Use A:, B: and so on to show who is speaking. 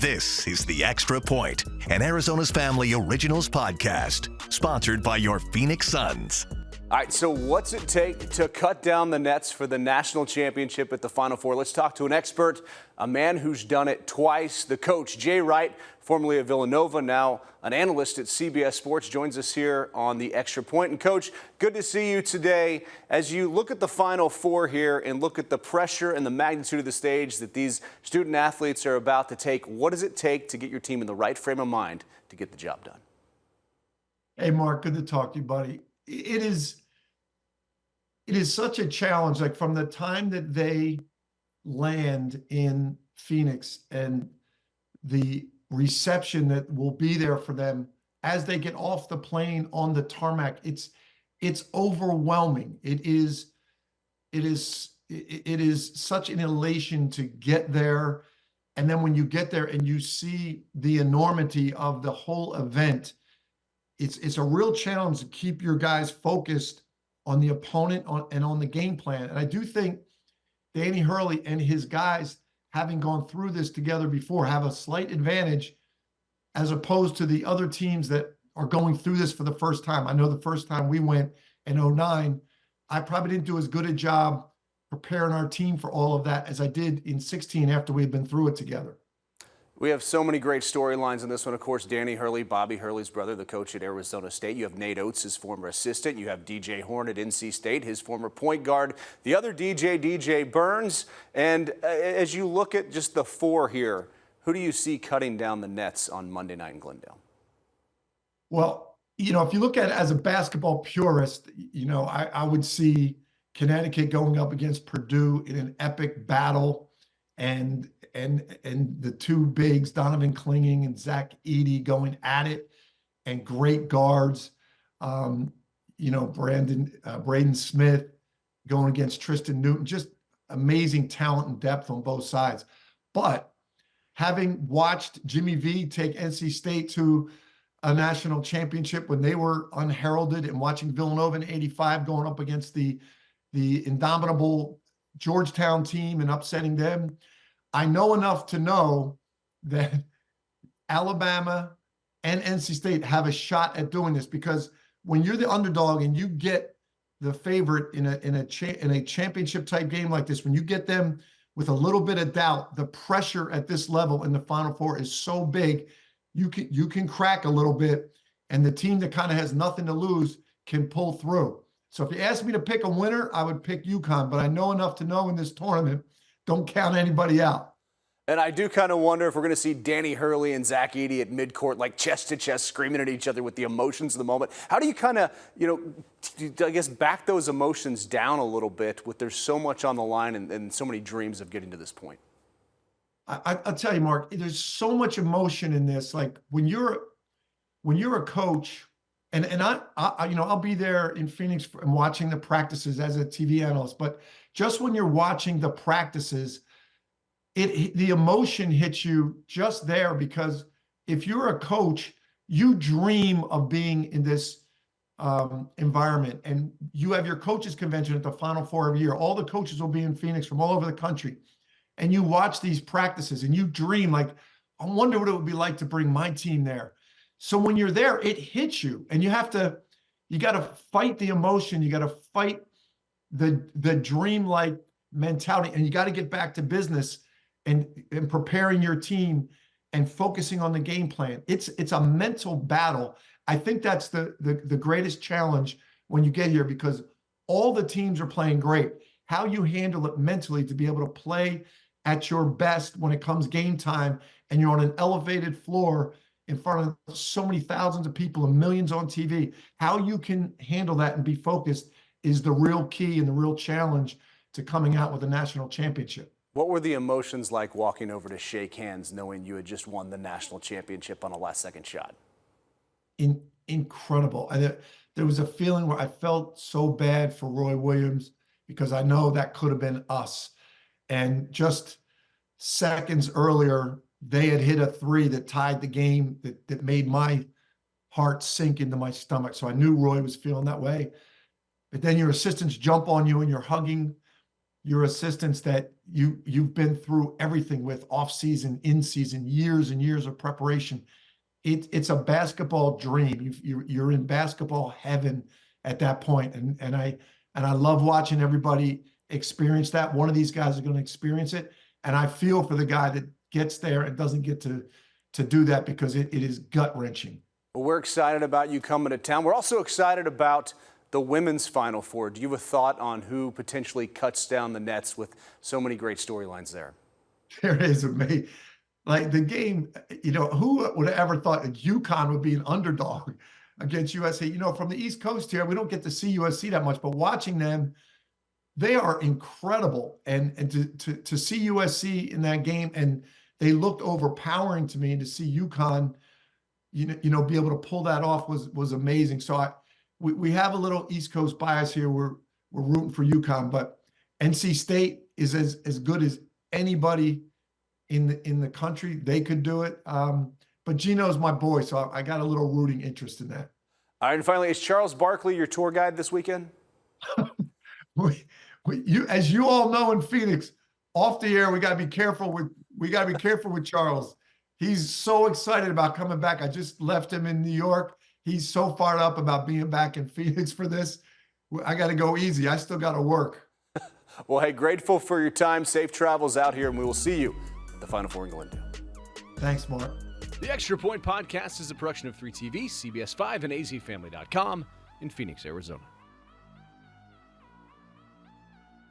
A: This is The Extra Point, an Arizona's Family Originals podcast, sponsored by your Phoenix Suns.
B: All right, so what's it take to cut down the nets for the national championship at the Final Four? Let's talk to an expert, a man who's done it twice. The coach, Jay Wright, formerly of Villanova, now an analyst at CBS Sports, joins us here on The Extra Point. And, Coach, good to see you today. As you look at the Final Four here and look at the pressure and the magnitude of the stage that these student athletes are about to take, what does it take to get your team in the right frame of mind to get the job done?
C: Hey, Mark, good to talk to you, buddy. It is such a challenge, like from the time that they land in Phoenix and the reception that will be there for them as they get off the plane on the tarmac. It's overwhelming. It is such an elation to get there. And then when you get there and you see the enormity of the whole event, it's a real challenge to keep your guys focused on the opponent and on the game plan. And I do think Danny Hurley and his guys, having gone through this together before, have a slight advantage as opposed to the other teams that are going through this for the first time. I know the first time we went in 2009, I probably didn't do as good a job preparing our team for all of that as I did in 2016 after we had been through it together.
B: We have so many great storylines in this one. Of course, Danny Hurley, Bobby Hurley's brother, the coach at Arizona State. You have Nate Oates, his former assistant. You have DJ Horn at NC State, his former point guard. The other DJ Burns. And as you look at just the four here, who do you see cutting down the nets on Monday night in Glendale?
C: Well, if you look at it as a basketball purist, I would see Connecticut going up against Purdue in an epic battle, and the two bigs, Donovan Klinging and Zach Edey, going at it, and great guards. Braden Smith going against Tristan Newton, just amazing talent and depth on both sides. But having watched Jimmy V take NC State to a national championship when they were unheralded, and watching Villanova in '85 going up against the indomitable Georgetown team and upsetting them, I know enough to know that Alabama and NC State have a shot at doing this, because when you're the underdog and you get the favorite in a championship type game like this, when you get them with a little bit of doubt, the pressure at this level in the Final Four is so big, you can crack a little bit, and the team that kind of has nothing to lose can pull through. So if you ask me to pick a winner, I would pick UConn, but I know enough to know in this tournament, don't count anybody out.
B: And I do kind of wonder if we're going to see Danny Hurley and Zach Edey at midcourt, like chest to chest, screaming at each other with the emotions of the moment. How do you kind of, I guess, back those emotions down a little bit with there's so much on the line and so many dreams of getting to this point?
C: I'll tell you, Mark, there's so much emotion in this. Like when you're a coach, and I'll be there in Phoenix and watching the practices as a TV analyst, but just when you're watching the practices, the emotion hits you just there, because if you're a coach, you dream of being in this environment, and you have your coaches convention at the Final Four of the year. All the coaches will be in Phoenix from all over the country, and you watch these practices and you dream, like, I wonder what it would be like to bring my team there. So when you're there, it hits you, and you got to fight the emotion. You got to fight the dream-like mentality, and you got to get back to business and preparing your team and focusing on the game plan. It's a mental battle. I think that's the greatest challenge when you get here, because all the teams are playing great. How you handle it mentally to be able to play at your best when it comes game time, and you're on an elevated floor in front of so many thousands of people and millions on TV, how you can handle that and be focused is the real key and the real challenge to coming out with a national championship.
B: What were the emotions like walking over to shake hands knowing you had just won the national championship on a last-second shot?
C: Incredible. There was a feeling where I felt so bad for Roy Williams, because I know that could have been us. And just seconds earlier, they had hit a three that tied the game, that made my heart sink into my stomach. So I knew Roy was feeling that way. But then your assistants jump on you and you're hugging your assistants that you've been through everything with, off season, in season, years and years of preparation. It's a basketball dream. You're in basketball heaven at that point, and I love watching everybody experience that. One of these guys is going to experience it, and I feel for the guy that gets there and doesn't get to do that, because it is gut wrenching.
B: Well, we're excited about you coming to town. We're also excited about the women's Final Four. Do you have a thought on who potentially cuts down the nets with so many great storylines there?
C: There is amazing. Like the game, who would have ever thought that UConn would be an underdog against USC? From the East Coast here, we don't get to see USC that much, but watching them, they are incredible. And to see USC in that game, and they looked overpowering to me, and to see UConn, be able to pull that off was amazing. So we have a little East Coast bias here. We're rooting for UConn, but NC State is as good as anybody in the country. They could do it. But Gino's my boy, so I got a little rooting interest in that.
B: All right, and finally, is Charles Barkley your tour guide this weekend?
C: As you all know, in Phoenix, off the air, we got to be careful with Charles. He's so excited about coming back. I just left him in New York. He's so fired up about being back in Phoenix for this. I got to go easy. I still got to work.
B: Well, hey, grateful for your time. Safe travels out here, and we will see you at the Final Four in Glendale.
C: Thanks, Mark.
D: The Extra Point Podcast is a production of 3TV, CBS 5, and azfamily.com in Phoenix, Arizona.